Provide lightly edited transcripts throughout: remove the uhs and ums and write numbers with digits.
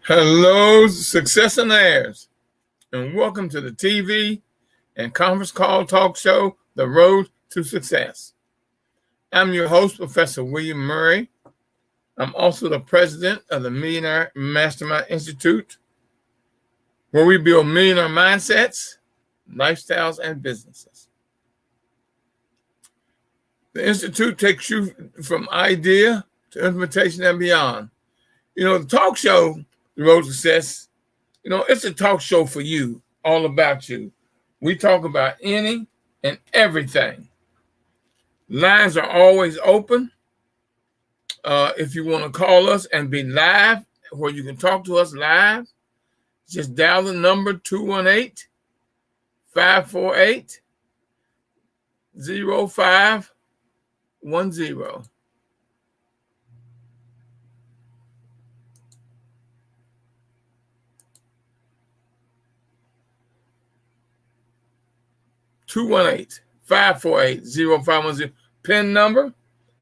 Hello, successionaires, and welcome to the TV and conference call talk show, The Road to Success. I'm your host, Professor William Murray. I'm also the president of the Millionaire Mastermind Institute, where we build millionaire mindsets, lifestyles, and businesses. The Institute takes you from idea to implementation and beyond. The talk show, The Road to Success, it's a talk show for you, all about you. We talk about any and everything. Lines are always open. If you want to call us and be live, where you can talk to us live, just dial the number 218-548-0510. 218-548-0510. PIN number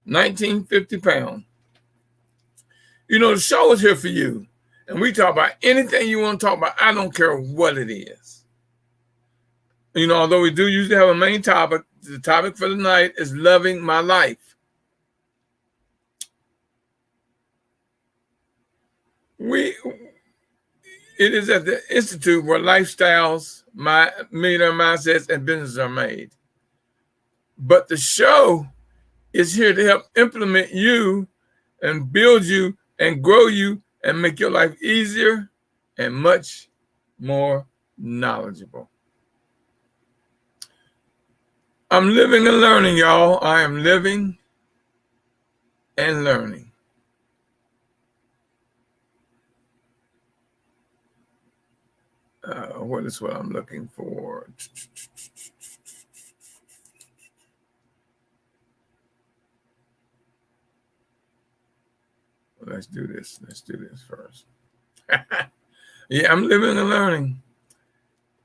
1950 pound. The show is here for you. And we talk about anything you want to talk about. I don't care what it is. Although we do usually have a main topic, the topic for the night is loving my life. It is at the Institute where lifestyles, millionaire mindsets, and businesses are made. But the show is here to help implement you and build you and grow you and make your life easier and much more knowledgeable. I'm living and learning, y'all. I am living and learning. What is what I'm looking for? Let's do this. Let's do this first. Yeah, I'm living and learning.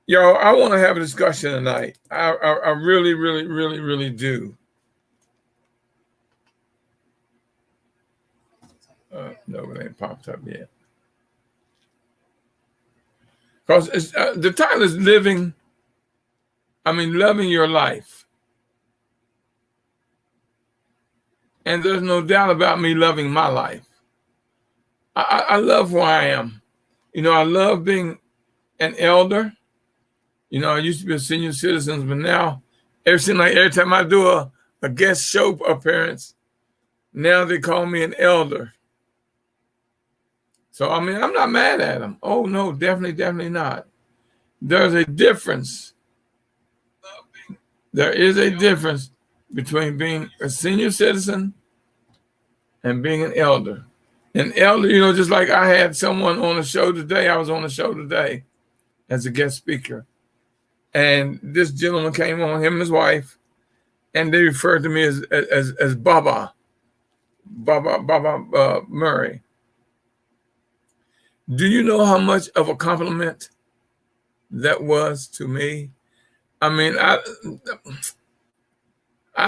Y'all, I want to have a discussion tonight. I really, really, really, really do. No, it ain't popped up yet. Because the title is loving your life. And there's no doubt about me loving my life. I love who I am. I love being an elder. I used to be a senior citizen, but now every time I do a guest show appearance, now they call me an elder. So, I'm not mad at them. Oh, no, definitely not. There's a difference. There is a difference between being a senior citizen and being an elder. An elder, just like I had someone on the show today. I was on the show today as a guest speaker. And this gentleman came on, him and his wife, and they referred to me as Baba Murray. Do you know how much of a compliment that was to me? I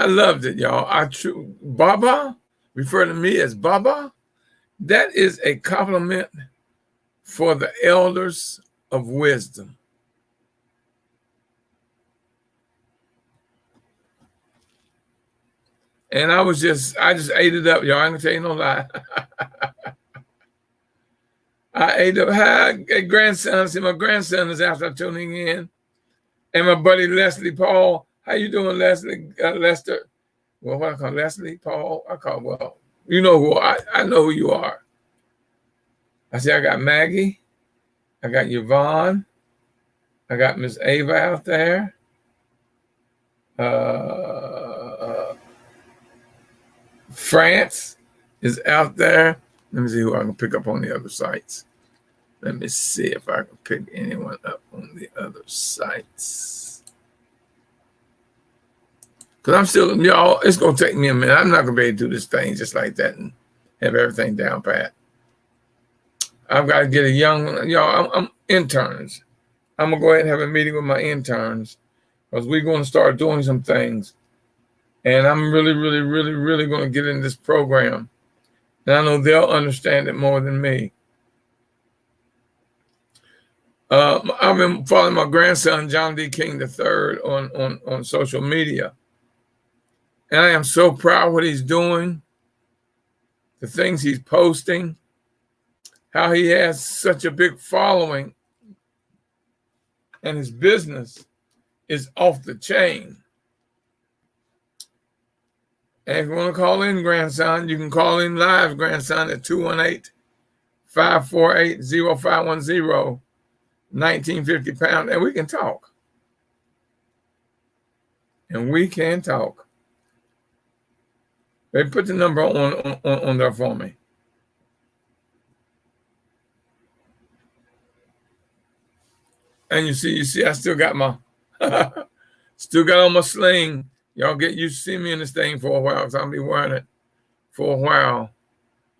loved it, y'all. Baba, refer to me as Baba. That is a compliment for the elders of wisdom. And I just ate it up, y'all. I ain't gonna tell you no lie. I ate up. Hi, grandson. See, my grandson is after tuning in. And my buddy Leslie Paul. How you doing, Leslie? Lester? Well, what I call Leslie Paul? You know who I know who you are. I see I got Maggie. I got Yvonne. I got Miss Ava out there. France is out there. Let me see who I can pick up on the other sites. Let me see if I can pick anyone up on the other sites. Because I'm still, y'all, it's going to take me a minute. I'm not going to be able to do this thing just like that and have everything down pat. I've got to get I'm interns. I'm going to go ahead and have a meeting with my interns because we're going to start doing some things. And I'm really, really, really, really going to get in this program. And I know they'll understand it more than me. I've been following my grandson, John D. King III, on social media. And I am so proud of what he's doing, the things he's posting, how he has such a big following, and his business is off the chain. And if you want to call in, grandson, you can call in live, grandson, at 218-548-0510, 1950 pound, and we can talk. And we can talk. They put the number on there for me. And you see, I still got my, still got on my sling. Y'all get used to see me in this thing for a while, because I'll be wearing it for a while.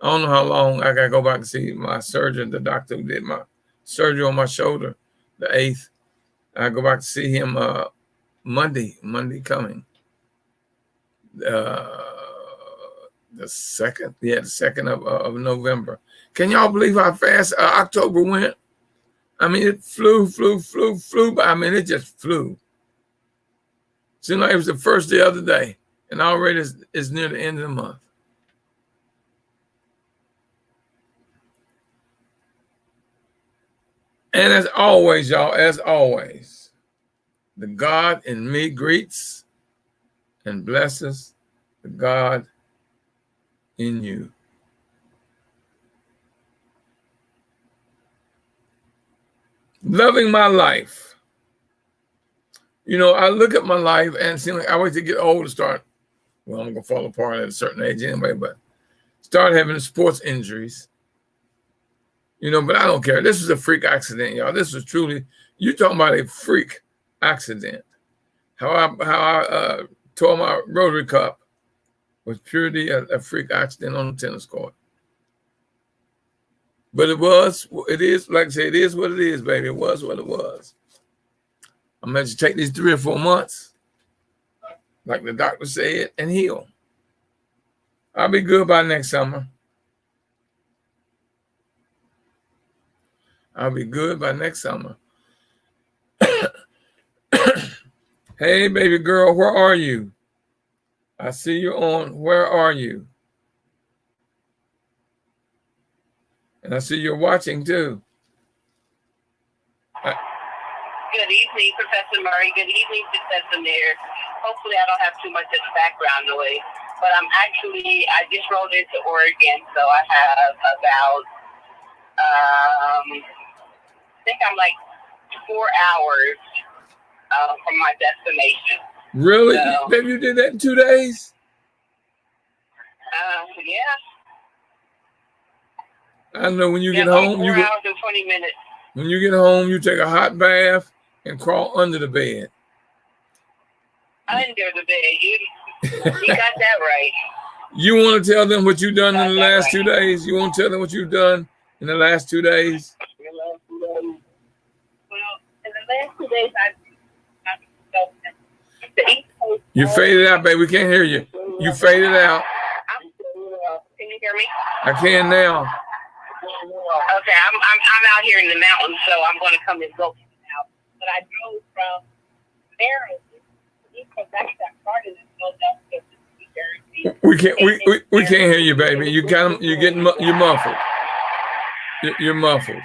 I don't know how long. I got to go back and see my surgeon, the doctor who did my surgery on my shoulder, the 8th. I go back to see him Monday coming. The 2nd, the 2nd of November. Can y'all believe how fast October went? I mean, it flew by. I mean, it just flew. Seemed like it was the first the other day, and already it's near the end of the month. And as always, y'all, as always, the God in me greets and blesses the God in you. Loving my life. You know, I look at my life and it seems like I wait to get old to start. Well, I'm going to fall apart at a certain age anyway, but start having sports injuries. You know, but I don't care. This was a freak accident, y'all. This was truly, you're talking about a freak accident. How I tore my rotary cup was purely a freak accident on the tennis court. But it is, like I say, it is what it is, baby. It was what it was. I'm going to take these 3 or 4 months, like the doctor said, and heal. I'll be good by next summer. I'll be good by next summer. Hey, baby girl, where are you? I see you on. Where are you? And I see you're watching too. Good evening, Professor Murray. Good evening, Professor Mayor. Hopefully I don't have too much background noise, but I just rolled into Oregon, so I have about, I think I'm like 4 hours from my destination. Really? So, Baby, you did that in 2 days? Yeah. I know when you get home, 4 hours and 20 minutes. When you get home, you take a hot bath and crawl under the bed. Under the bed. You got that right. You want to tell them what you've done in the last 2 days? You want to tell them what you've done in the last 2 days? Well, in the last 2 days, You faded out, baby. We can't hear you. You faded out. Can you hear me? I can now. Okay, I'm out here in the mountains, so I'm going to come and go out. But I drove from Maryland. That's that part of this Philadelphia to New Jersey. We can't hear you, baby. You're muffled. You're muffled.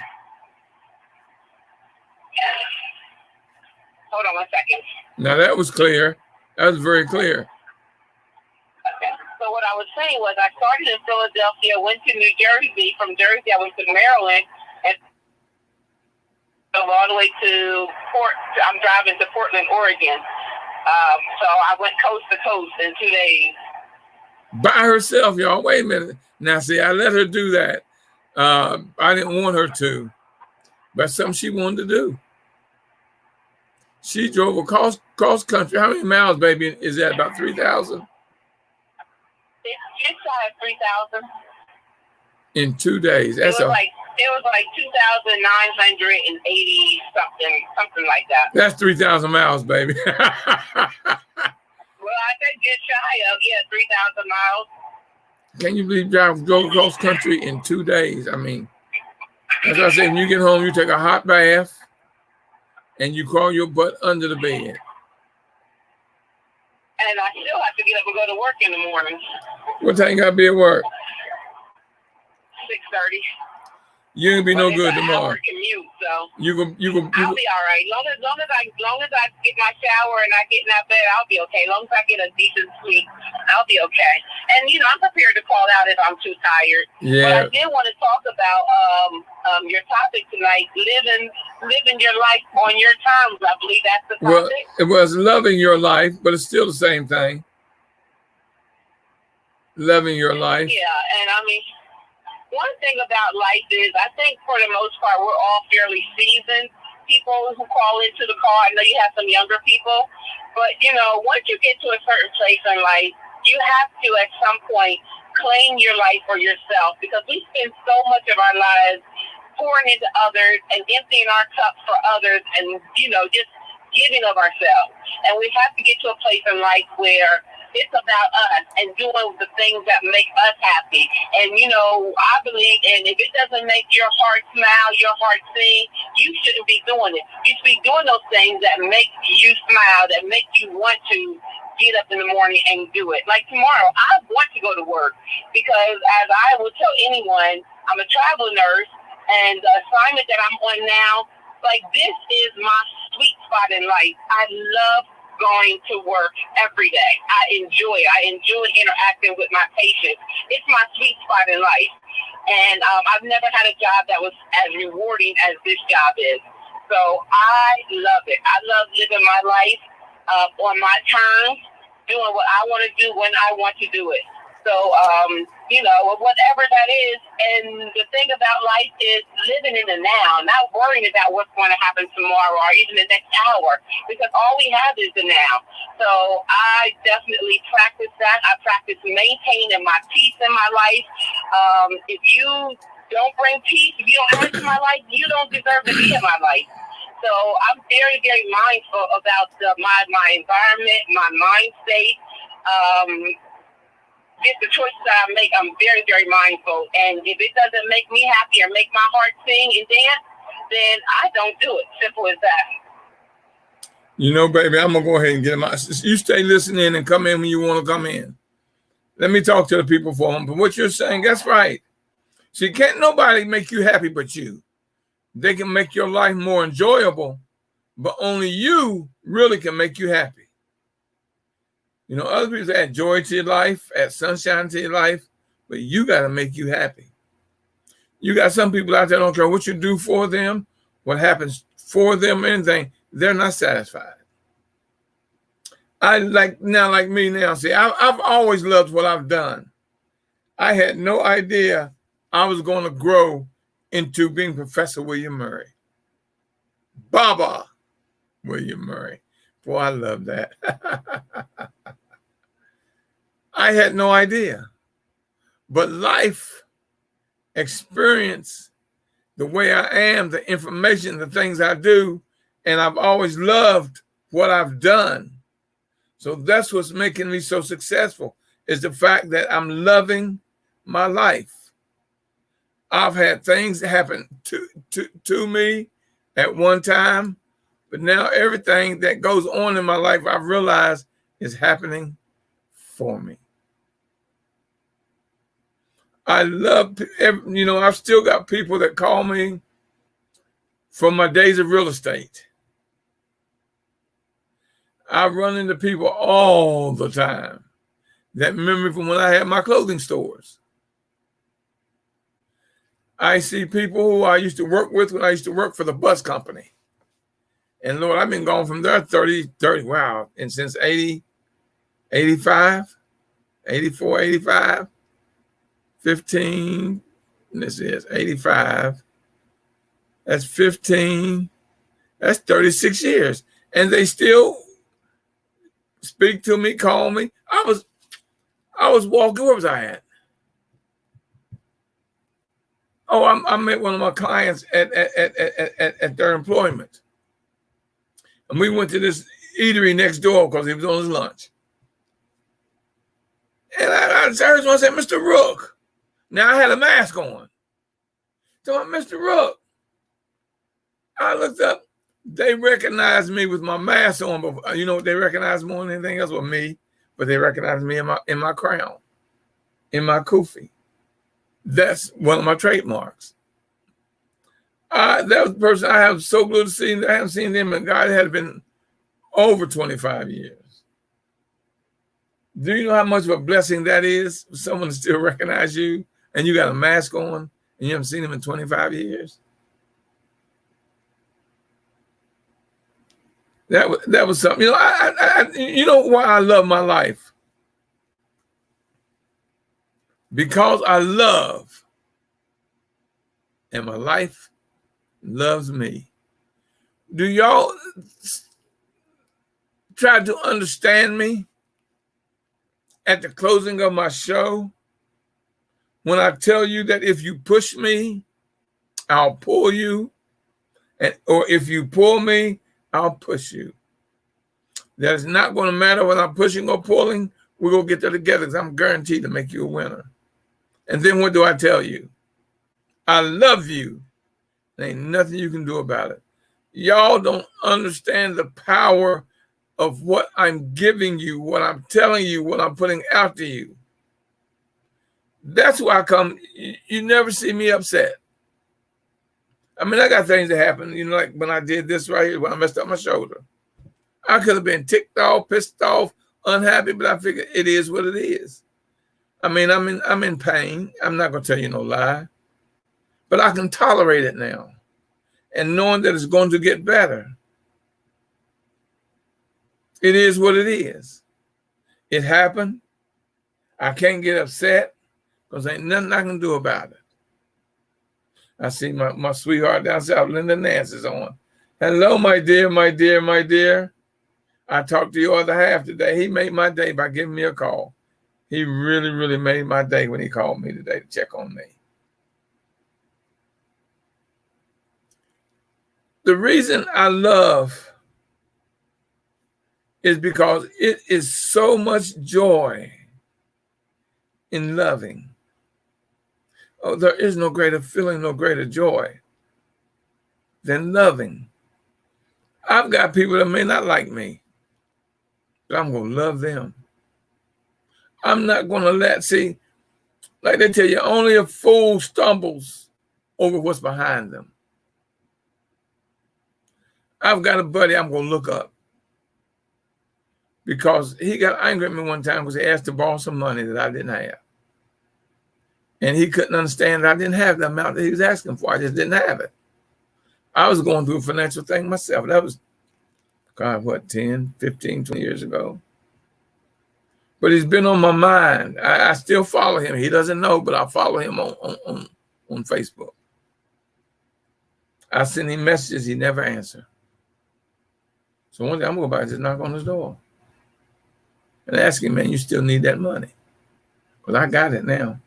Hold on 1 second. Now that was clear. That was very clear. Okay. So what I was saying was I started in Philadelphia, went to New Jersey. From Jersey, I went to Maryland, and all the way to I'm driving to Portland, Oregon. So I went coast to coast in 2 days. By herself, y'all. Wait a minute. Now, see, I let her do that. I didn't want her to, but something she wanted to do. She drove across country. How many miles, baby, is that? About 3,000? It's just shy of 3,000. In 2 days. It was like 2,980 something like that. That's 3,000 miles, baby. Well, I said just shy of 3,000 miles. Can you believe drove across country in 2 days? I mean, as I said, when you get home, you take a hot bath, and you crawl your butt under the bed. And I still have to get up and go to work in the morning. What time you gotta be at work? 6:30. You ain't be no good tomorrow. Commute, so you I'll be all right. Long as I get my shower and I get in that bed, I'll be okay. Long as I get a decent sleep, I'll be okay. And I'm prepared to call out if I'm too tired. Yeah. But I did want to talk about your topic tonight, living your life on your terms. I believe that's the topic. Well, it was loving your life, but it's still the same thing. Loving your life. Yeah, and I mean, one thing about life is, I think for the most part, we're all fairly seasoned people who call into the call. I know you have some younger people, but once you get to a certain place in life, you have to at some point claim your life for yourself, because we spend so much of our lives pouring into others and emptying our cups for others, and just giving of ourselves. And we have to get to a place in life where it's about us and doing the things that make us happy. And, I believe, and if it doesn't make your heart smile, your heart sing, you shouldn't be doing it. You should be doing those things that make you smile, that make you want to get up in the morning and do it. Like tomorrow, I want to go to work because, as I will tell anyone, I'm a travel nurse, and the assignment that I'm on now, like, this is my sweet spot in life. I love going to work every day. I enjoy interacting with my patients. It's my sweet spot in life. And I've never had a job that was as rewarding as this job is. So I love it. I love living my life on my terms, doing what I want to do when I want to do it. So, whatever that is. And the thing about life is living in the now, not worrying about what's going to happen tomorrow or even the next hour, because all we have is the now. So I definitely practice that. I practice maintaining my peace in my life. If you don't bring peace, if you don't add to my life, you don't deserve to be in my life. So I'm very, very mindful about my environment, my mind state. Just the choices I make, I'm very, very mindful. And if it doesn't make me happy or make my heart sing and dance, then I don't do it. Simple as that. Baby, I'm going to go ahead and get them out. You stay listening and come in when you want to come in. Let me talk to the people for them. But what you're saying, that's right. See, can't nobody make you happy but you. They can make your life more enjoyable, but only you really can make you happy. Other people add joy to your life, add sunshine to your life, but you got to make you happy. You got some people out there, don't care what you do for them, what happens for them, anything, they're not satisfied. Like me now, see, I've always loved what I've done. I had no idea I was going to grow into being Professor William Murray. Baba William Murray. Boy, I love that. I had no idea. But life, experience, the way I am, the information, the things I do, and I've always loved what I've done. So that's what's making me so successful, is the fact that I'm loving my life. I've had things happen to me at one time, but now everything that goes on in my life, I've realized is happening for me. I love, I've still got people that call me from my days of real estate. I run into people all the time that remember from when I had my clothing stores. I see people who I used to work with when I used to work for the bus company. And Lord, I've been gone from there 30, wow. And since 80, 85, 84, 85, 15, this is 85. That's 15. That's 36 years. And they still speak to me, call me. I was walking, where was I at? Oh, I met one of my clients at their employment. And we went to this eatery next door because he was on his lunch. And I heard someone say, Mr. Rook. Now I had a mask on. So I'm Mr. Rook. I looked up. They recognize me with my mask on, but you know what they recognize more than anything else with me? But they recognize me in my crown, in my kufi. That's one of my trademarks. That was the person I have so good to see. I haven't seen them, and God had been over 25 years. Do you know how much of a blessing that is for someone to still recognize you, and you got a mask on, and you haven't seen them in 25 years? That was something. You know, you know why I love my life? Because I love, and my life loves me. Do y'all try to understand me at the closing of my show when I tell you that if you push me, I'll pull you, or if you pull me, I'll push you. That it's not going to matter whether I'm pushing or pulling. We're going to get there together because I'm guaranteed to make you a winner. And then what do I tell you? I love you. There ain't nothing you can do about it. Y'all don't understand the power of what I'm giving you, what I'm telling you, what I'm putting out to you. That's why I come. You never see me upset. I mean, I got things that happen, you know, like when I did this right here, when I messed up my shoulder. I could have been ticked off, pissed off, unhappy, but I figured it is what it is. I mean, I'm in pain. I'm not going to tell you no lie. But I can tolerate it now. And knowing that it's going to get better. It is what it is. It happened. I can't get upset because ain't nothing I can do about it. I see my sweetheart down south, Linda Nance, is on. Hello, my dear, my dear, my dear. I talked to your other half today. He made my day by giving me a call. He really, really made my day when he called me today to check on me. The reason I love is because it is so much joy in loving. Oh, there is no greater feeling, no greater joy than loving. I've got people that may not like me, but I'm going to love them. I'm not going to see, like they tell you, only a fool stumbles over what's behind them. I've got a buddy I'm going to look up because he got angry at me one time because he asked to borrow some money that I didn't have. And he couldn't understand that I didn't have the amount that he was asking for. I just didn't have it. I was going through a financial thing myself. That was, God, what, 10, 15, 20 years ago. But he's been on my mind. I still follow him. He doesn't know, but I follow him on Facebook. I send him messages he never answers. So one day I'm going to just knock on his door and ask him, man, you still need that money? Well, I got it now.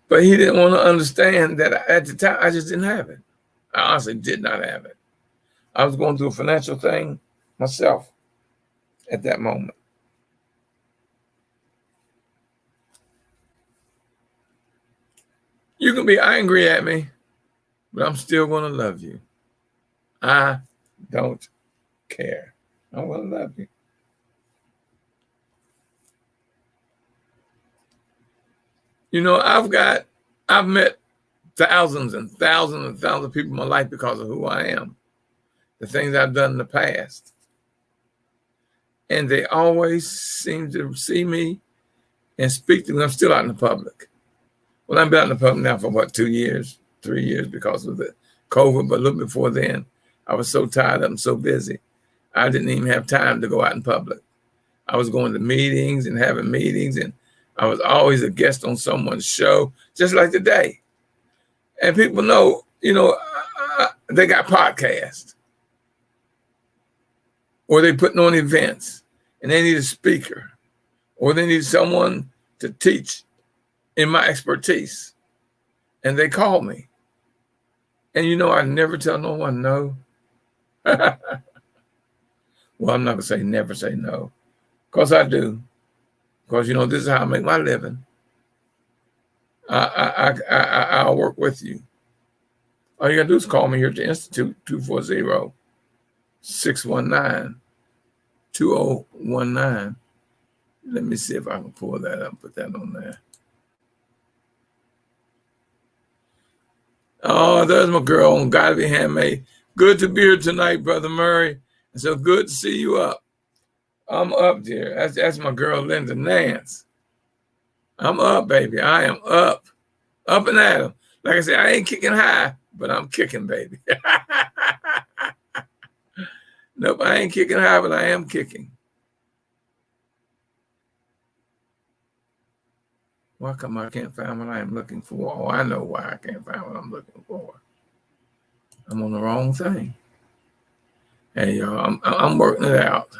But he didn't want to understand that at the time, I just didn't have it. I honestly did not have it. I was going through a financial thing myself at that moment. You can be angry at me, but I'm still going to love you. I don't care. I'm going to love you. You know, I've met thousands and thousands and thousands of people in my life because of who I am, the things I've done in the past. And they always seem to see me and speak to me. I'm still out in the public. Well, I've been out in the public now for what, 2 years, 3 years because of the COVID, but a little before then, I was so tired up and so busy. I didn't even have time to go out in public. I was going to meetings and having meetings, and I was always a guest on someone's show, just like today. And people know, you know, they got podcasts, or they putting on events, and they need a speaker, or they need someone to teach in my expertise. And they call me. And you know, I never tell no one no. Well, I'm not going to say never say no, because I do. Because, you know, this is how I make my living. I'll work with you. All you got to do is call me here at the Institute, 240-619-2019. Let me see if I can pull that up, put that on there. Oh, there's my girl on Gotta Be Handmade. Good to be here tonight, Brother Murray. It's so good to see you up. I'm up there. That's my girl, Linda Nance. I'm up, baby. I am up. Up and at 'em. Like I said, I ain't kicking high, but I'm kicking, baby. Nope, I ain't kicking high, but I am kicking. Why come I can't find what I am looking for? Oh, I know why I can't find what I'm looking for. I'm on the wrong thing. Hey, y'all, I'm working it out.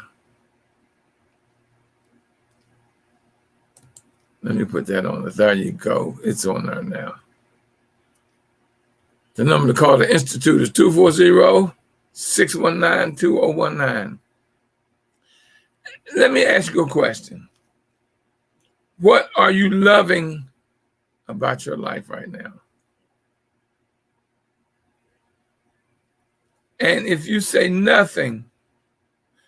Let me put that on. There you go. It's on there now. The number to call the Institute is 240-619-2019. Let me ask you a question. What are you loving about your life right now? And if you say nothing,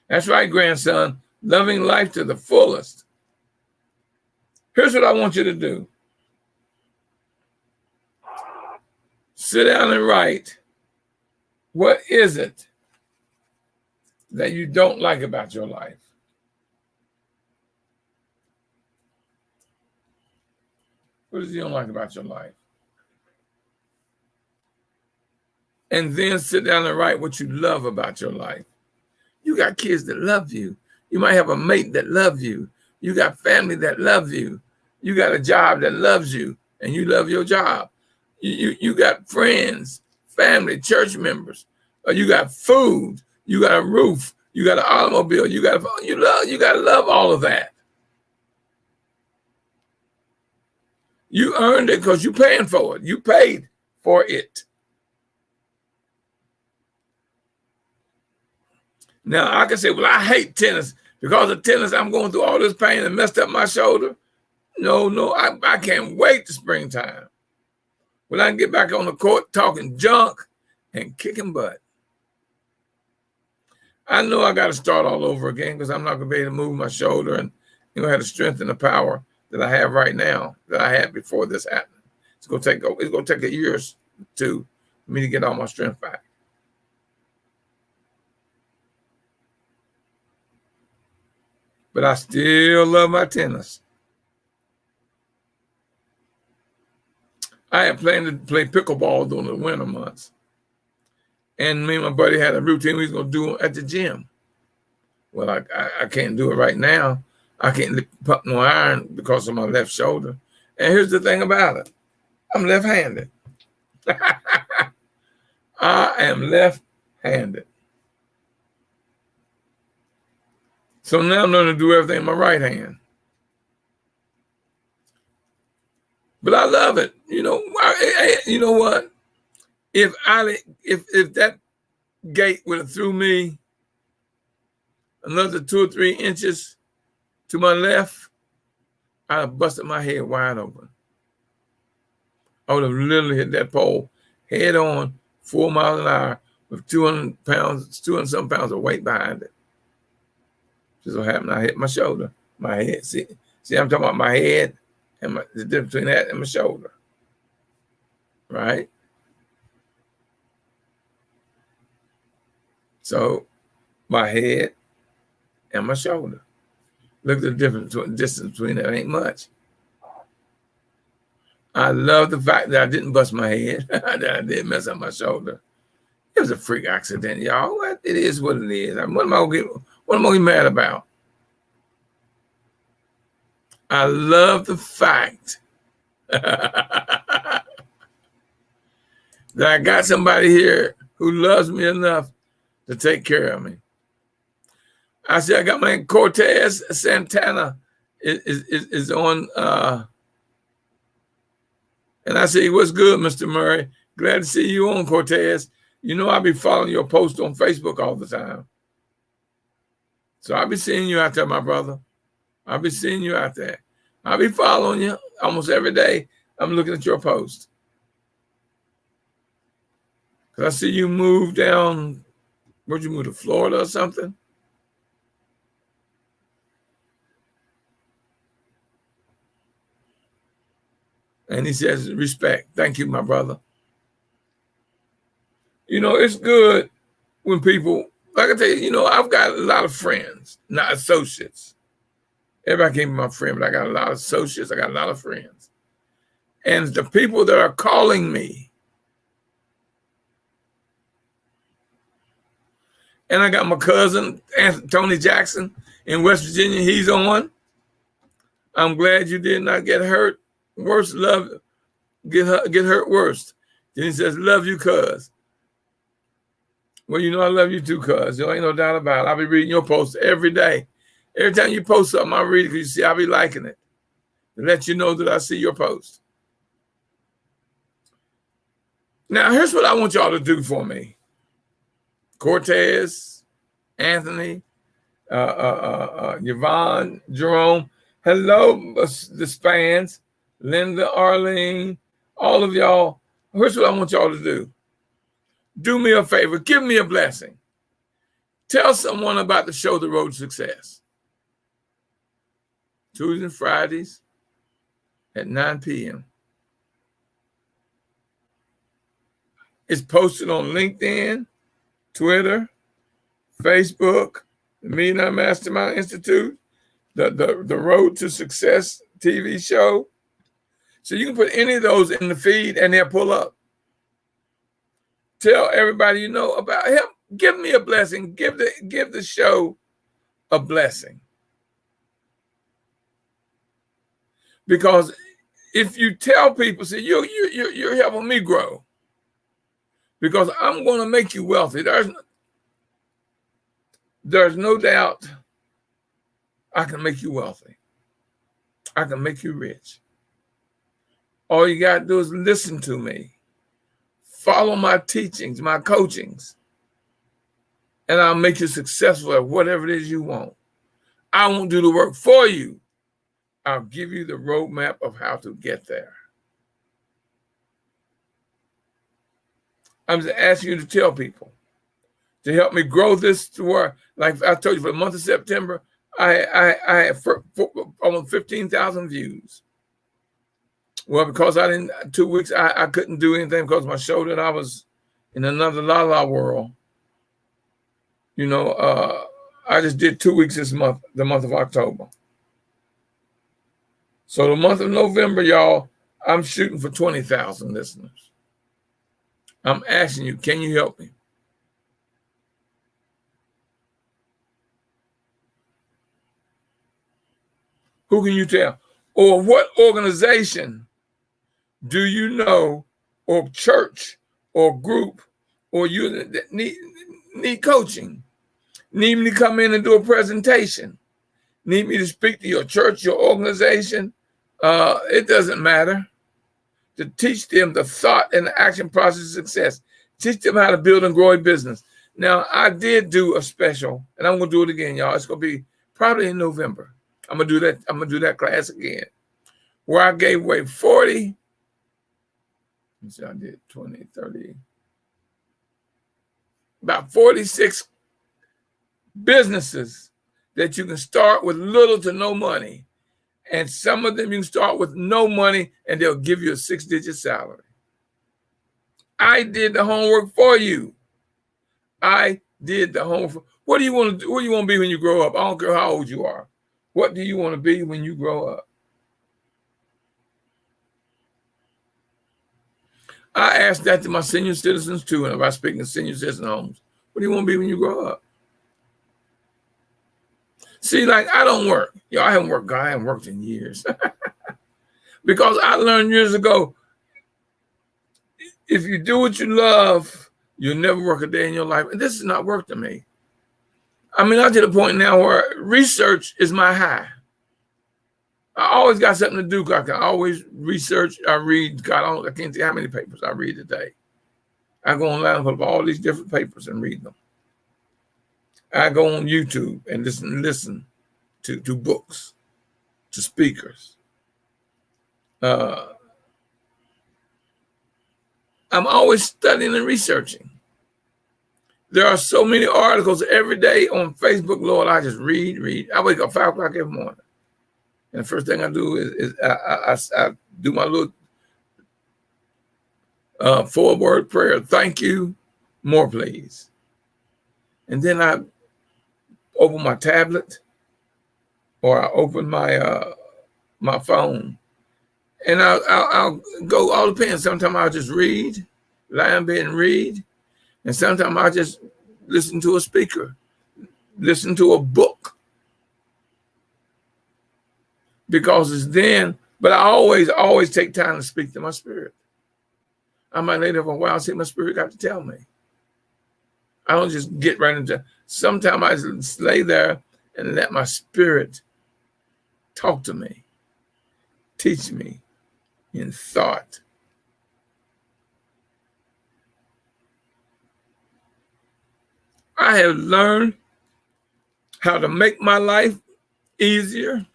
that's right, grandson, loving life to the fullest. Here's what I want you to do. Sit down and write, what is it that you don't like about your life? What is it you don't like about your life? And then sit down and write what you love about your life. You got kids that love you. You might have a mate that loves you. You got family that loves you. You got a job that loves you, and you love your job. You got friends, family, church members. You got food. You got a roof. You got an automobile. You got to love all of that. You earned it because you're paying for it. You paid for it. Now, I can say, well, I hate tennis. Because of tennis, I'm going through all this pain and messed up my shoulder. No, I can't wait to springtime. When I can get back on the court talking junk and kicking butt. I know I got to start all over again because I'm not going to be able to move my shoulder and have the strength and the power that I have right now, that I had before this happened. It's going to take a year or two for me to get all my strength back. But I still love my tennis. I had planned to play pickleball during the winter months. And me and my buddy had a routine we was going to do at the gym. Well, I can't do it right now. I can't pump no iron because of my left shoulder. And here's the thing about it. I'm left-handed. I am left-handed. So now I'm going to do everything in my right hand. But I love it. You know what? If that gate would have threw me another 2 or 3 inches to my left, I'd have busted my head wide open. I would have literally hit that pole head on, 4 miles an hour, with 200 some pounds of weight behind it. Just so happened I hit my shoulder, my head. See, I'm talking about my head and the difference between that and my shoulder. Right? So my head and my shoulder. Look at the distance between that. Ain't much. I love the fact that I didn't bust my head, that I didn't mess up my shoulder. It was a freak accident, y'all. It is what it is. What am I going to be mad about? I love the fact that I got somebody here who loves me enough to take care of me. I see I got my Cortez Santana is on, and I say, what's good, Mr. Murray? Glad to see you on, Cortez. You know I'll be following your post on Facebook all the time. So I'll be seeing you out there, my brother. I'll be seeing you out there. I'll be following you almost every day. I'm looking at your post. Because I see you move down, where'd you move, to Florida or something? And he says, respect. Thank you, my brother. You know, it's good when people, like I tell you, you know, I've got a lot of friends, not associates. Everybody can't be my friend, but I got a lot of associates. I got a lot of friends. And the people that are calling me, and I got my cousin, Tony Jackson in West Virginia. He's on. I'm glad you did not get hurt. Worse, love, get hurt worse. Then he says, love you, cuz. Well, you know I love you too, cuz. There ain't no doubt about it. I'll be reading your posts every day. Every time you post something, I read it because you see I'll be liking it to let you know that I see your post. Now, here's what I want y'all to do for me. Cortez, Anthony, Yvonne, Jerome. Hello, the Spans, Linda, Arlene, all of y'all. Here's what I want y'all to do. Do me a favor. Give me a blessing. Tell someone about the show, The Road to Success. Tuesdays and Fridays at 9 p.m. It's posted on LinkedIn, Twitter, Facebook, the Millionaire Mastermind Institute, the Road to Success TV show. So you can put any of those in the feed and they'll pull up. Tell everybody you know about him. Give me a blessing. Give the show a blessing. Because if you tell people, see, you're helping me grow. Because I'm going to make you wealthy. There's no doubt I can make you wealthy. I can make you rich. All you got to do is listen to me. Follow my teachings, my coachings, and I'll make you successful at whatever it is you want. I won't do the work for you. I'll give you the roadmap of how to get there. I'm just asking you to tell people to help me grow this to where, like I told you, for the month of September, I had almost 15,000 views. Well, because 2 weeks, I couldn't do anything because of my shoulder and I was in another la-la world. You know, I just did 2 weeks this month, the month of October. So the month of November, y'all, I'm shooting for 20,000 listeners. I'm asking you, can you help me? Who can you tell? Or what organization do you know, or church, or group, or you that need coaching, need me to come in and do a presentation, need me to speak to your church, your organization? It doesn't matter. To teach them the thought and the action process of success. Teach them how to build and grow a business. Now, I did do a special, and I'm going to do it again, y'all. It's going to be probably in November. I'm going to do that. I'm going to do that class again, where I gave away 40. So I did 20, 30, about 46 businesses that you can start with little to no money. And some of them you can start with no money and they'll give you a 6-digit salary. I did the homework for you. I did the homework. What do you want to do? What do you want to be when you grow up? I don't care how old you are. What do you want to be when you grow up? I asked that to my senior citizens too, and if I speak in senior citizen homes, what do you want to be when you grow up? See, like I don't work. I haven't worked. I haven't worked in years. Because I learned years ago, if you do what you love, you'll never work a day in your life. And this is not work to me. I mean, I'm to the point now where research is my high. I always got something to do. I can always research. I read. God, I can't tell how many papers I read a day. I go online and put up all these different papers and read them. I go on YouTube and listen to books, to speakers. I I'm always studying and researching. There are so many articles every day on Facebook, Lord. I just read. I wake up 5 o'clock every morning. And the first thing I do is I do my little 4-word prayer. Thank you, more please. And then I open my tablet or I open my my phone. And I'll go, all depends. Sometimes I'll just read, lie in bed and read. And sometimes I'll just listen to a speaker, listen to a book. Because it's then, but I always take time to speak to my spirit. I might lay there for a while and see my spirit got to tell me. I don't just get right into, sometimes I just lay there and let my spirit talk to me, teach me in thought. I have learned how to make my life easier.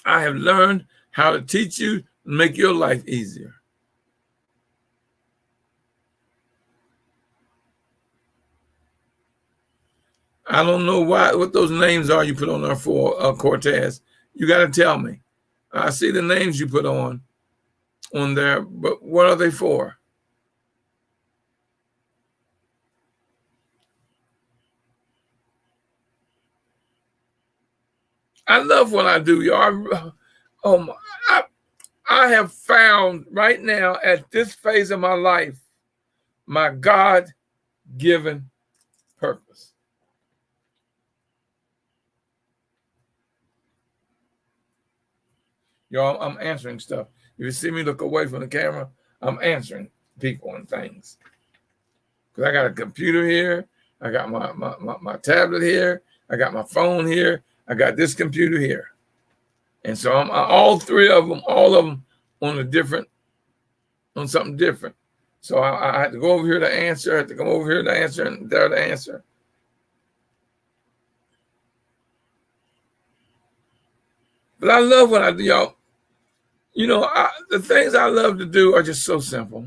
I have learned how to teach you to make your life easier. I don't know what those names are you put on there for, Cortez. You got to tell me. I see the names you put on there, but what are they for? I love what I do, y'all. I have found right now at this phase of my life, my God-given purpose. Y'all, I'm answering stuff. If you see me look away from the camera, I'm answering people and things. Because I got a computer here. I got my tablet here. I got my phone here. I got this computer here. And so I'm all three of them, all of them on something different. So I had to go over here to answer. I had to come over here to answer and there to answer. But I love what I do, y'all. You know, the things I love to do are just so simple.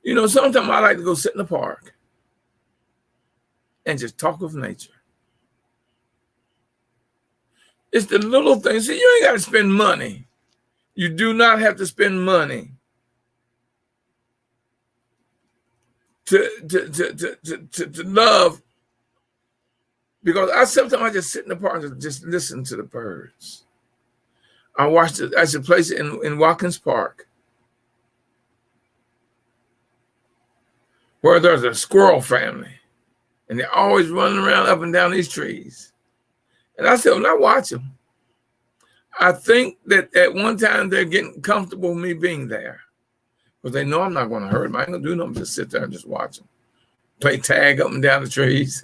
You know, sometimes I like to go sit in the park and just talk with nature. It's the little things. See, you ain't got to spend money. You do not have to spend money to love. Because sometimes I just sit in the park and just listen to the birds. I watched it. There's a place in Watkins Park where there's a squirrel family, and they're always running around up and down these trees. And I said, when I watch them, I think that at one time they're getting comfortable with me being there because they know I'm not going to hurt them. I ain't going to do nothing, just sit there and just watch them play tag up and down the trees.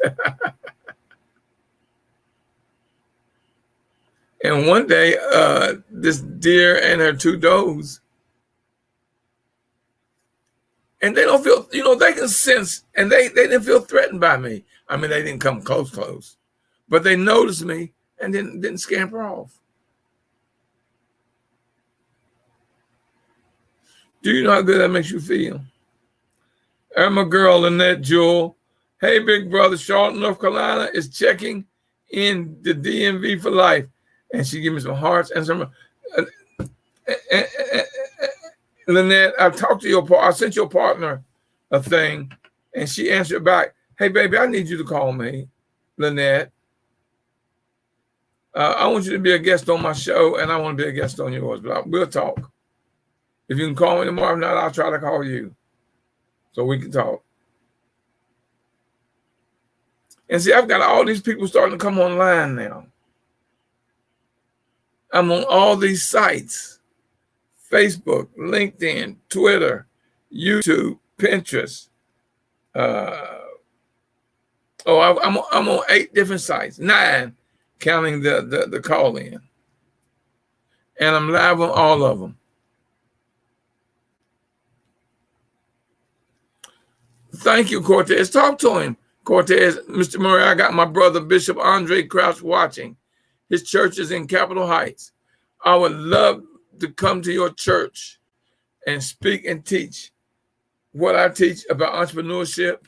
And one day, this deer and her 2 does, and they don't feel, you know, they can sense, and they didn't feel threatened by me. I mean, they didn't come close, but they noticed me and didn't scamper off. Do you know how good that makes you feel? And my girl, Lynette Jewell, hey, big brother, Charlotte, North Carolina is checking in the DMV for life. And she gave me some hearts and some. Lynette, I've talked to your partner. I sent your partner a thing, and she answered back, hey, baby, I need you to call me, Lynette. I want you to be a guest on my show, and I want to be a guest on yours, but we'll talk. If you can call me tomorrow, if not, I'll try to call you so we can talk. And see, I've got all these people starting to come online now. I'm on all these sites, Facebook, LinkedIn, Twitter, YouTube, Pinterest. I'm on 8 different sites, 9, counting the call in. And I'm live on all of them. Thank you, Cortez. Talk to him, Cortez. Mr. Murray, I got my brother, Bishop Andre Crouch, watching. His church is in Capitol Heights. I would love to come to your church and speak and teach what I teach about entrepreneurship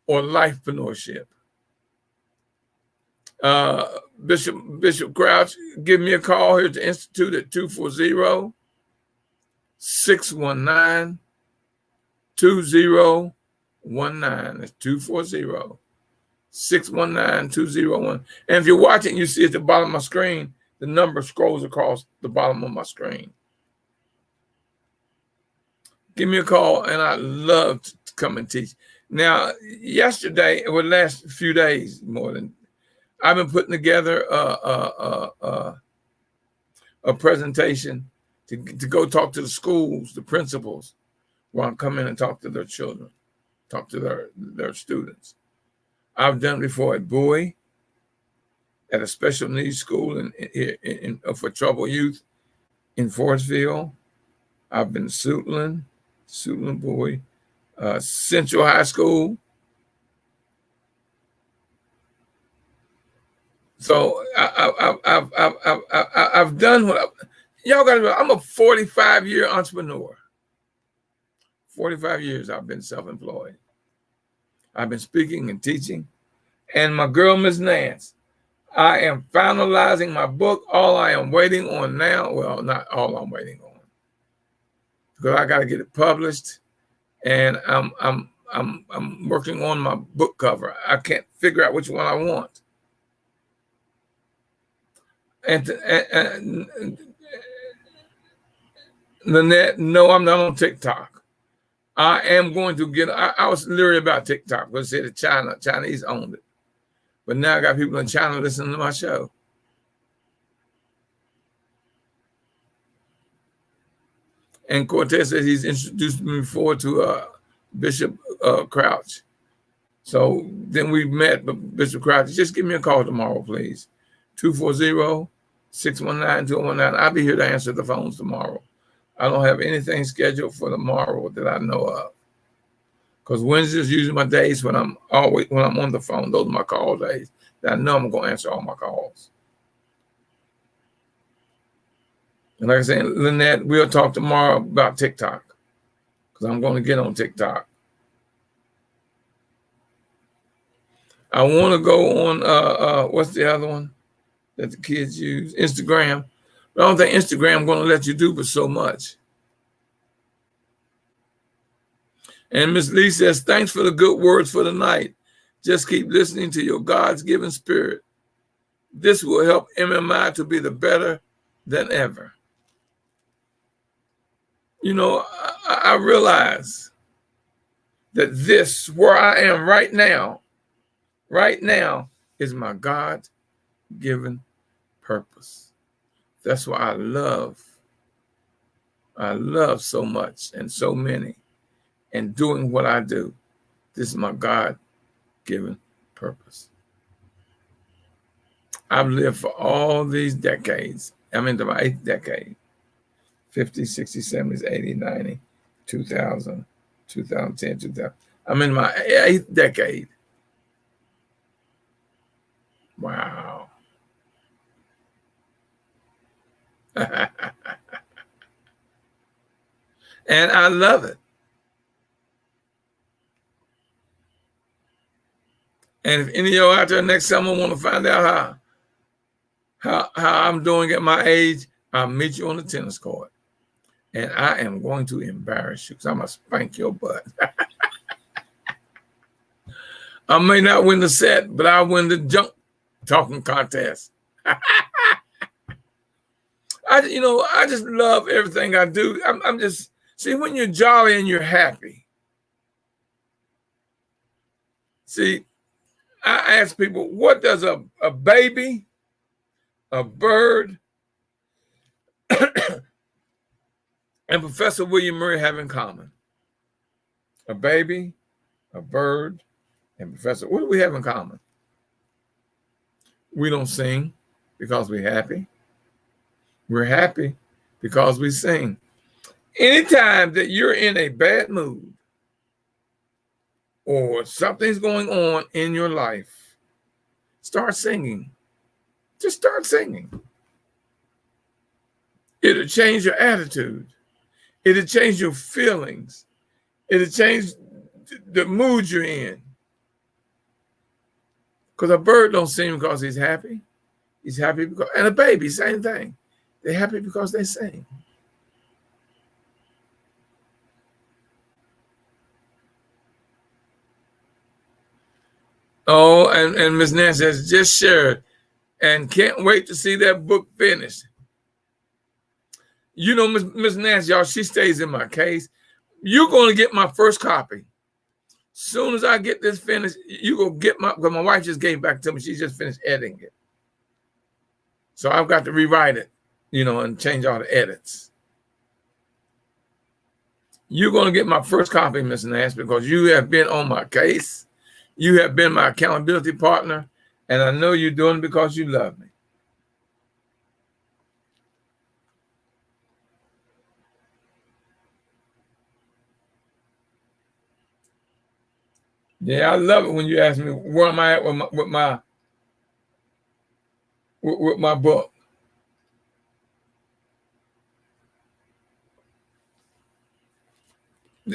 or lifepreneurship. Bishop Crouch, give me a call here at the Institute at 240-619-2019. That's 240-619-2019. And if you're watching, you see at the bottom of my screen, the number scrolls across the bottom of my screen. Give me a call, and I'd love to come and teach. Now, yesterday, or the last few days, I've been putting together a presentation to go talk to the schools, the principals, where I come in and talk to their children, talk to their students. I've done it before at Bowie, at a special needs school for troubled youth in Forestville. I've been Suitland, Bowie, Central High School. So I've done what y'all got to know. I'm a 45-year entrepreneur. 45 years I've been self-employed. I've been speaking and teaching. And my girl, Miss Nance, I am finalizing my book. All I am waiting on now, well, not all I'm waiting on, because I got to get it published, and I'm working on my book cover. I can't figure out which one I want. And Lynette, no, I'm not on TikTok. I am going to get. I was leery about TikTok because they said the Chinese owned it, but now I got people in China listening to my show. And Cortez says he's introduced me before to Bishop Crouch. So then we met, but Bishop Crouch, just give me a call tomorrow, please. 240-619-2019. I'll be here to answer the phones tomorrow. I don't have anything scheduled for tomorrow that I know of, because Wednesdays usually my days when I'm on the phone. Those are my call days that I know I'm going to answer all my calls. And like I said, Lynette, we'll talk tomorrow about TikTok, because I'm going to get on TikTok. I want to go on, what's the other one that the kids use? Instagram. But I don't think Instagram is going to let you do but so much. And Miss Lee says, thanks for the good words for the night. Just keep listening to your God's given spirit. This will help MMI to be the better than ever. You know, I realize that this, where I am right now, is my God-given purpose. That's why I love so much and so many, and doing what I do. This is my God-given purpose. I've lived for all these decades. I'm into my 8th decade. 50s, 60s, 70s, 80s, 90s, 2000, 2010, 2000. I'm in my 8th decade. Wow. And I love it. And if any of y'all out there next summer want to find out how I'm doing at my age, I'll meet you on the tennis court. And I am going to embarrass you, because I'm going to spank your butt. I may not win the set, but I'll win the junk talking contest. I just love everything I do. I'm just, see, when you're jolly and you're happy. See, I ask people, what does a baby, a bird, and Professor William Murray have in common? A baby, a bird, and Professor, what do we have in common? We don't sing because we're happy. We're happy because we sing. Anytime that you're in a bad mood or something's going on in your life, start singing. Just start singing. It'll change your attitude. It'll change your feelings. It'll change the mood you're in. Because a bird don't sing because he's happy. He's happy because, and a baby, same thing. They're happy because they sing. Oh, and Miss Nancy has just shared and can't wait to see that book finished. You know, Miss Nancy, y'all, she stays in my case. You're going to get my first copy. Soon as I get this finished, you go get because my wife just gave it back to me. She just finished editing it. So I've got to rewrite it, and change all the edits. You're going to get my first copy, Miss Nancy, because you have been on my case. You have been my accountability partner, and I know you're doing it because you love me. Yeah, I love it when you ask me where am I at with my book.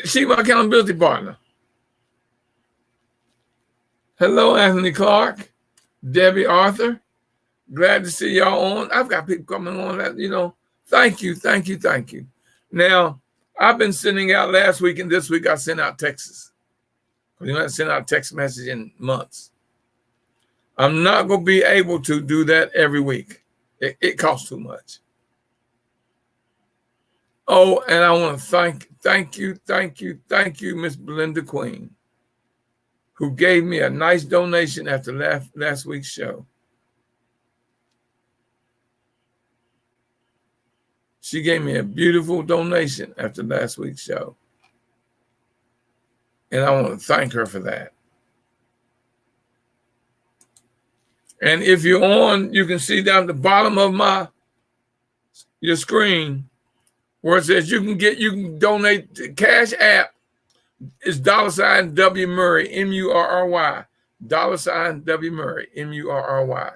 She's my accountability partner. Hello, Anthony Clark, Debbie Arthur. Glad to see y'all on. I've got people coming on that, thank you. Now, I've been sending out last week and this week I sent out texts. You haven't sent out a text message in months. I'm not going to be able to do that every week. It costs too much. Oh, and I want to thank you, Miss Belinda Queen, who gave me a nice donation after last week's show. She gave me a beautiful donation after last week's show. And I want to thank her for that. And if you're on, you can see down the bottom of your screen where it says you can donate to Cash App. It's $W Murray, M-U-R-R-Y. $W Murray, M-U-R-R-Y.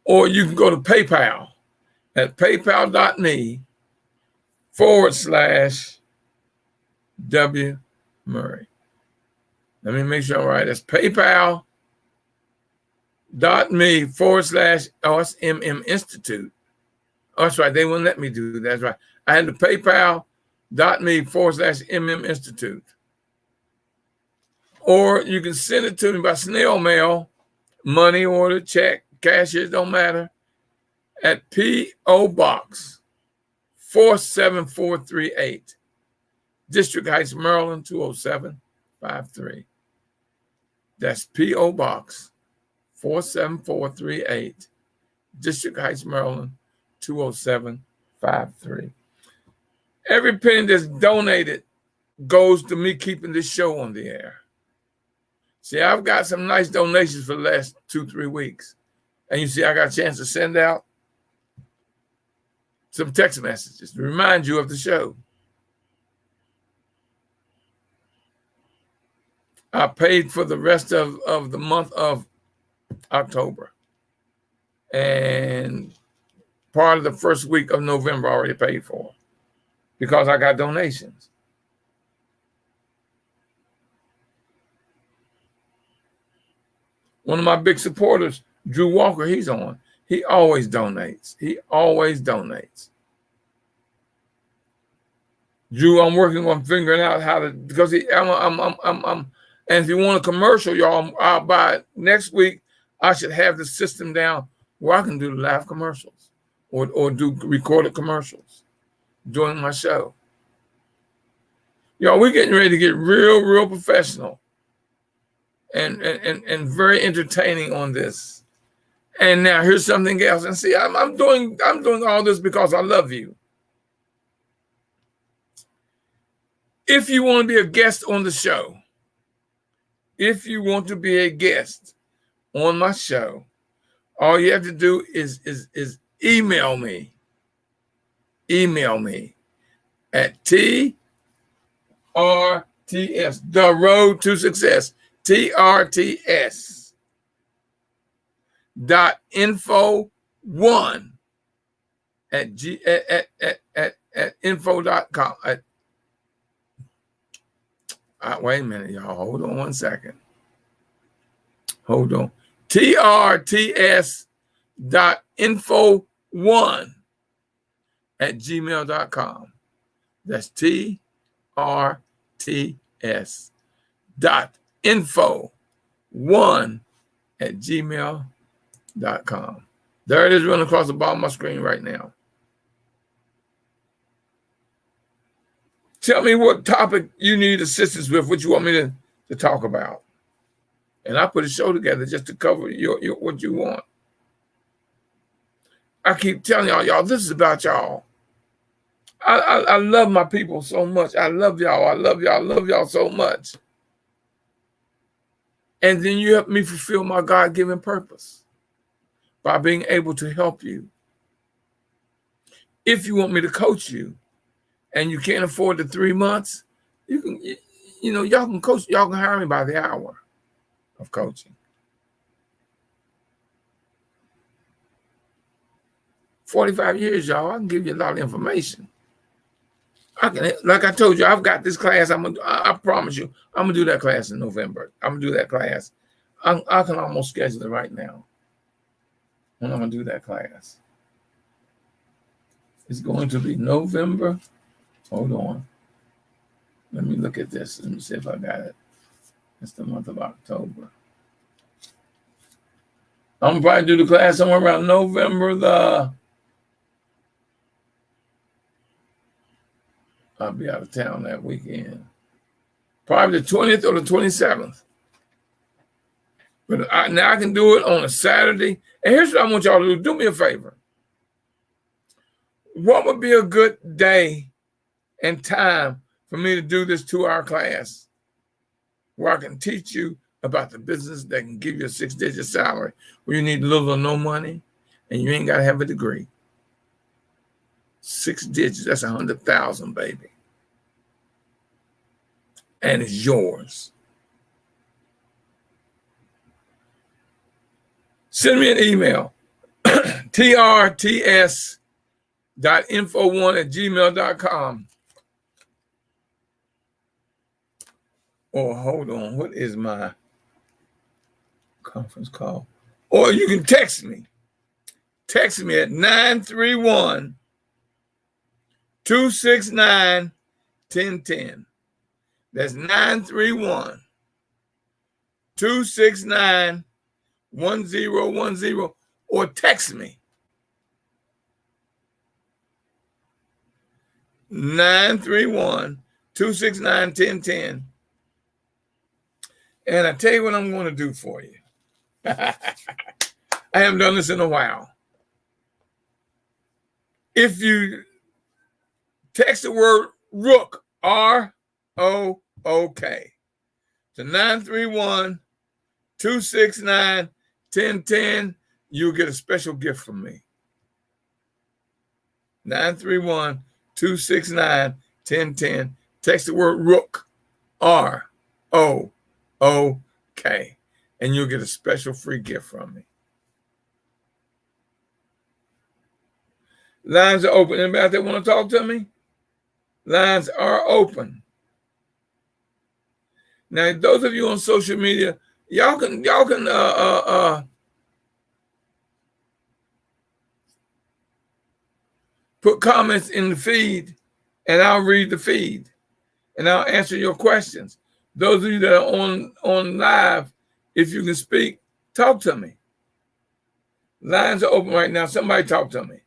Or you can go to PayPal at paypal.me/W Murray. Let me make sure I'm right. That's paypal.me/OSMM Institute. Oh, that's right. They wouldn't let me do that. That's right. I had to paypal.me/MM Institute. Or you can send it to me by snail mail, money order, check, cashiers, don't matter, at P.O. Box 47438, District Heights, Maryland 20753. That's P.O. Box 47438, District Heights, Maryland 20753. Every penny that's donated goes to me keeping this show on the air. See, I've got some nice donations for the last 2-3 weeks. And you see, I got a chance to send out some text messages to remind you of the show. I paid for the rest of the month of October. And part of the first week of November I already paid for because I got donations. One of my big supporters, Drew Walker, he's on. He always donates. Drew, I'm working on figuring out how to, because and if you want a commercial, y'all, I'll buy it. Next week, I should have the system down where I can do live commercials or do recorded commercials during my show. Y'all, we're getting ready to get real professional and very entertaining on this. And now here's something else. And see, I'm doing all this because I love you. If you want to be a guest on the show, if you want to be a guest on my show, all you have to do is email me. Email me at TRTS, The Road to Success, TRTS.info1 at at info.com. Wait a minute, y'all. Hold on 1 second. Hold on. trts.info1@gmail.com. That's trts.info1@gmail.com. There it is running across the bottom of my screen right now. Tell me what topic you need assistance with, what you want me to talk about. And I put a show together just to cover your what you want. I keep telling y'all, this is about y'all. I love my people so much. I love y'all. I love y'all so much. And then you help me fulfill my God-given purpose by being able to help you. If you want me to coach you and you can't afford the 3 months, you can, y'all can coach, y'all can hire me by the hour of coaching. 45 years, y'all, I can give you a lot of information. I can, like I told you, I've got this class. I promise you, I'm gonna do that class in November. I'm gonna do that class. I can almost schedule it right now. When I'm gonna do that class. It's going to be November. Hold on. Let me look at this. Let me see if I got it. It's the month of October. I'm gonna probably do the class somewhere around November I'll be out of town that weekend. Probably the 20th or the 27th. But now I can do it on a Saturday. And here's what I want y'all to do. Do me a favor. What would be a good day and time for me to do this 2-hour class where I can teach you about the business that can give you a 6-digit salary where you need little or no money and you ain't got to have a degree? 6 digits, that's 100,000, baby. And it's yours. Send me an email, trts.info1@gmail.com. Or hold on, what is my conference call? Or you can text me. Text me at 931-269-1010. That's 931-269-1010. Or text me. 931-269-1010. And I tell you what I'm going to do for you. I haven't done this in a while. If you text the word Rook, ROOK, to 931-269-1010, you'll get a special gift from me. 931-269-1010. Text the word Rook, ROOK, and you'll get a special free gift from me. Lines are open. Anybody out there want to talk to me? Lines are open. Now, those of you on social media, y'all can put comments in the feed, and I'll read the feed, and I'll answer your questions. Those of you that are on live, if you can speak, talk to me. Lines are open right now. Somebody talk to me.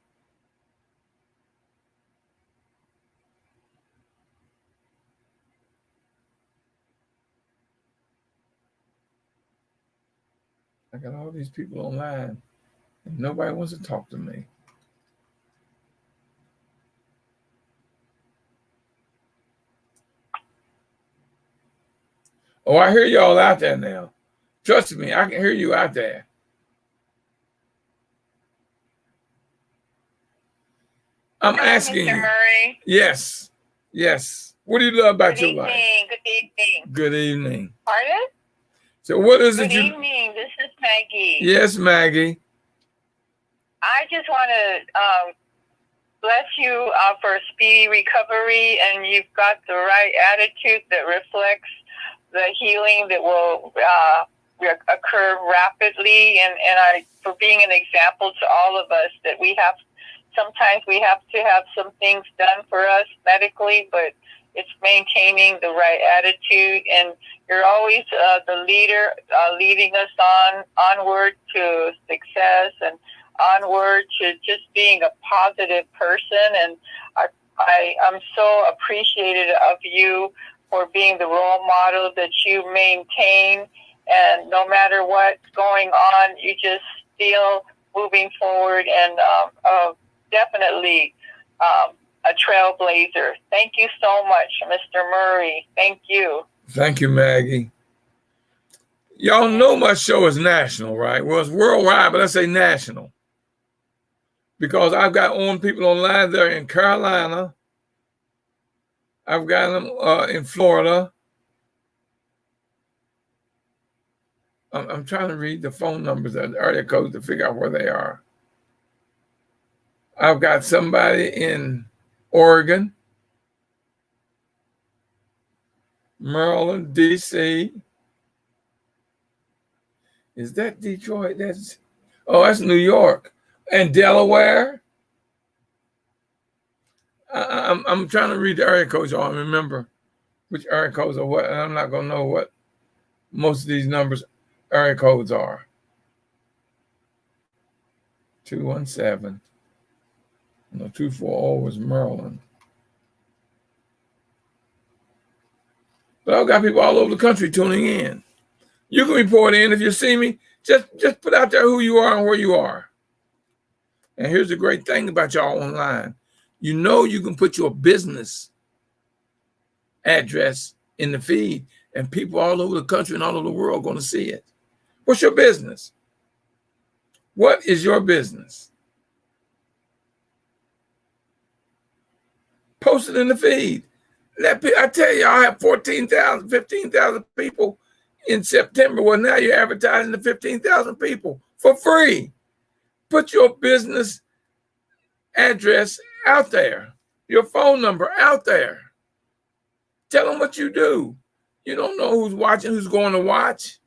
I got all these people online, and nobody wants to talk to me. Oh, I hear y'all out there now. Trust me, I can hear you out there. I'm asking Mr. you. Murray. Yes. What do you love about your life? Good evening. Good evening. Pardon? So what is it Good evening. This is Maggie. Yes, Maggie. I just want to bless you for a speedy recovery, and you've got the right attitude that reflects the healing that will occur rapidly, and for being an example to all of us that sometimes we have to have some things done for us medically, but it's maintaining the right attitude, and you're always the leader, leading us onward to success and onward to just being a positive person. And I'm so appreciative of you for being the role model that you maintain, and no matter what's going on, you just still moving forward, and definitely a trailblazer. Thank you so much, Mr. Murray. Thank you. Thank you, Maggie. Y'all know my show is national, right? Well, it's worldwide, but I say national because I've got people online there in Carolina. I've got them in Florida. I'm trying to read the phone numbers and area codes to figure out where they are. I've got somebody in Oregon, Maryland, D.C. Is that Detroit? That's New York. And Delaware. I'm trying to read the area codes, y'all. Remember which area codes are what, and I'm not gonna know what most of these area codes are. 217. No, 240 was Maryland. But I've got people all over the country tuning in. You can report in if you see me. Just put out there who you are and where you are. And here's the great thing about y'all online. You know you can put your business address in the feed, and people all over the country and all over the world are going to see it. What's your business? What is your business? Post it in the feed. I tell you, I have 14,000, 15,000 people in September. Well, now you're advertising to 15,000 people for free. Put your business address out there, your phone number out there. Tell them what you do. You don't know who's watching, who's going to watch.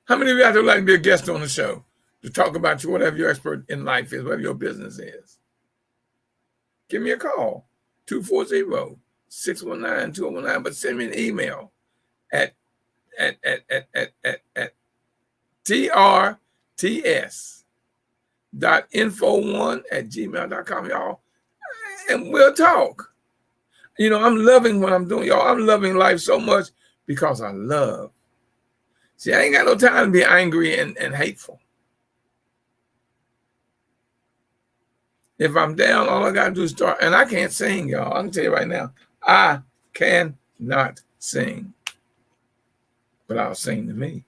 How many of you out there would like to be a guest on the show to talk about whatever your expert in life is, whatever your business is? Give me a call, 240-619-2019, but send me an email at trts.info1@gmail.com, y'all, and we'll talk. You know, I'm loving what I'm doing, y'all. I'm loving life so much because I love. See, I ain't got no time to be angry and hateful. If I'm down, all I got to do is start. And I can't sing, y'all. I can tell you right now, I cannot sing. But I'll sing to me.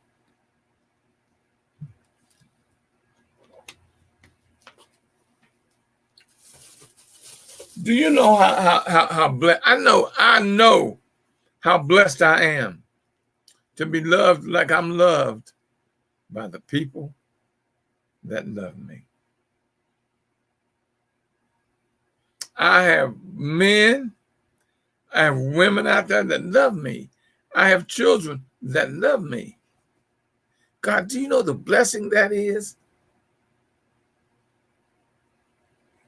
Do you know how blessed? I know how blessed I am to be loved like I'm loved by the people that love me. I have men, I have women out there that love me. I have children that love me. God, do you know the blessing that is?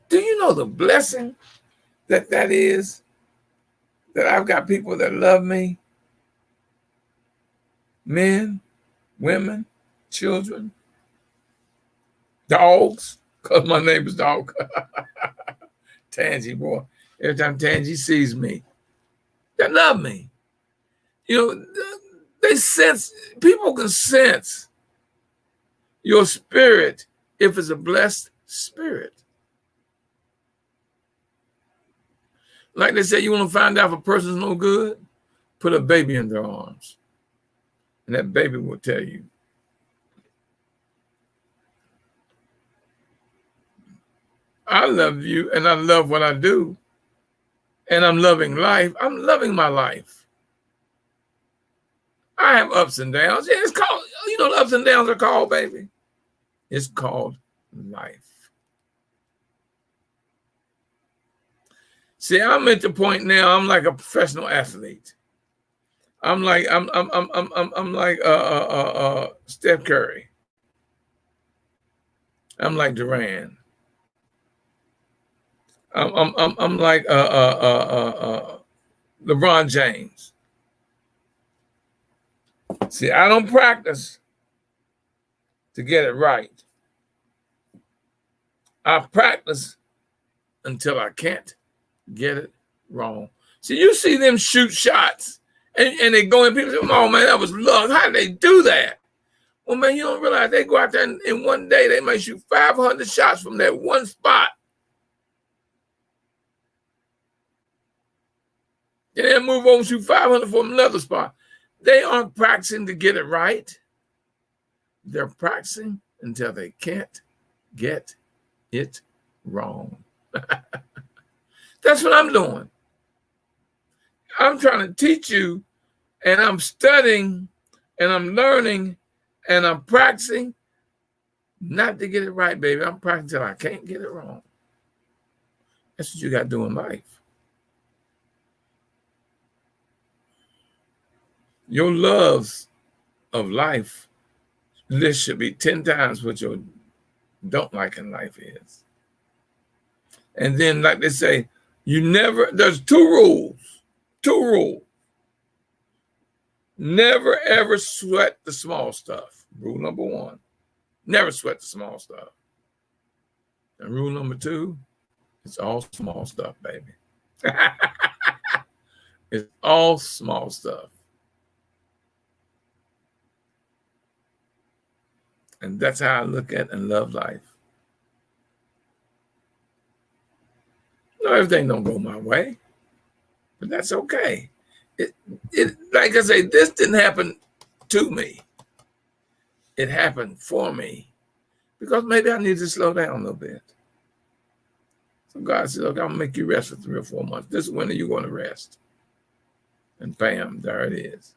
Do you know the blessing that is? That I've got people that love me? Men, women, children, dogs, because my name is Dog. Tangy, boy. Every time Tangy sees me, they love me. You know, they sense, people can sense your spirit if it's a blessed spirit. Like they say, you want to find out if a person's no good? Put a baby in their arms. And that baby will tell you. I love you and I love what I do. And I'm loving life. I'm loving my life. I have ups and downs. Yeah, it's called, you know what ups and downs are called, baby? It's called life. See, I'm at the point now, I'm like a professional athlete. I'm like Steph Curry. I'm like Durant. I'm like LeBron James. See, I don't practice to get it right. I practice until I can't get it wrong. See, you see them shoot shots and they go in, people say, oh man, that was luck. How did they do that? Well, man, you don't realize they go out there and in one day they might shoot 500 shots from that one spot. Then they move over and shoot 500 from another spot. They aren't practicing to get it right. They're practicing until they can't get it wrong. That's what I'm doing. I'm trying to teach you, and I'm studying, and I'm learning, and I'm practicing not to get it right, baby. I'm practicing until I can't get it wrong. That's what you got to do in life. Your loves of life list should be 10 times what your don't like in life is. And then, like they say, there's two rules. Never ever sweat the small stuff. Rule number 1, never sweat the small stuff. And rule number 2, it's all small stuff, baby. It's all small stuff. And that's how I look at and love life. No, everything don't go my way, but that's okay. It like I say, this didn't happen to me. It happened for me because maybe I need to slow down a little bit. So God said, look, I'm going to make you rest for 3 or 4 months. This winter, you're going to rest. And bam, there it is.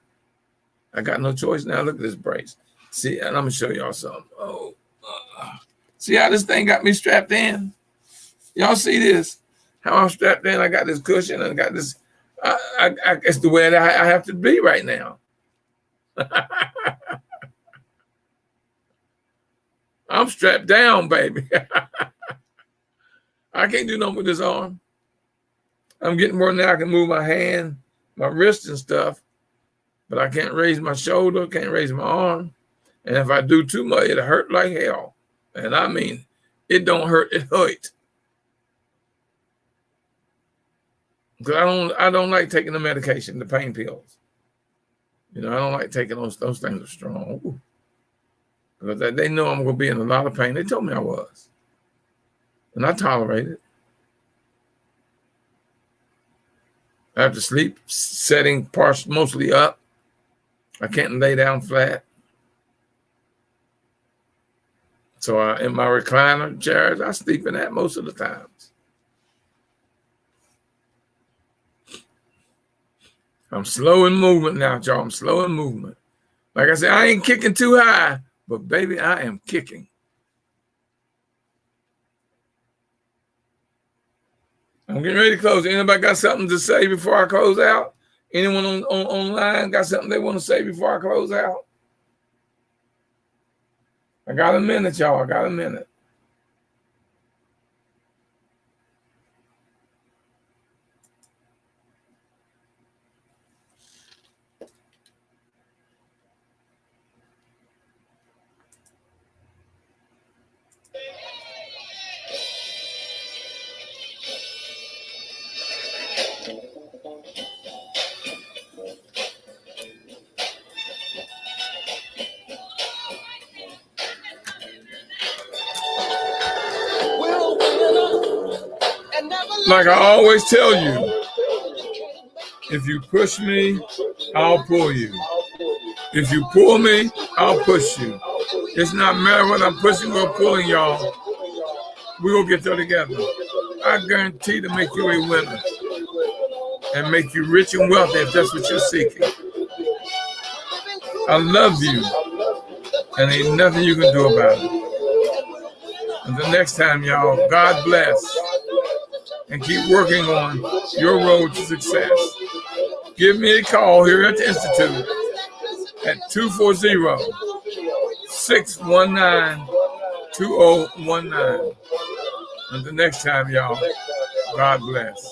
I got no choice now. Look at this brace. See, and I'm going to show y'all something. Oh, see how this thing got me strapped in? Y'all see this? How I'm strapped in? I got this cushion and I got this. It's the way that I have to be right now. I'm strapped down, baby. I can't do nothing with this arm. I'm getting more now. I can move my hand, my wrist and stuff, but I can't raise my shoulder, can't raise my arm. And if I do too much, it'll hurt like hell. And I mean, it don't hurt, it hurt. Because I don't like taking the medication, the pain pills. You know, I don't like taking those things are strong. Ooh. Because they know I'm going to be in a lot of pain. They told me I was. And I tolerate it. I have to sleep sitting mostly up. I can't lay down flat. So in my recliner chairs, I sleep in that most of the times. I'm slow in movement now, y'all. I'm slow in movement. Like I said, I ain't kicking too high, but baby, I am kicking. I'm getting ready to close. Anybody got something to say before I close out? Anyone online got something they want to say before I close out? I got a minute, y'all. I got a minute. Like I always tell you, if you push me, I'll pull you. If you pull me, I'll push you. It's not matter what I'm pushing or pulling, y'all. We're going to get there together. I guarantee to make you a winner and make you rich and wealthy if that's what you're seeking. I love you, and ain't nothing you can do about it. Until next time, y'all, God bless, and keep working on your road to success. Give me a call here at the Institute at 240-619-2019. Until next time, y'all, God bless.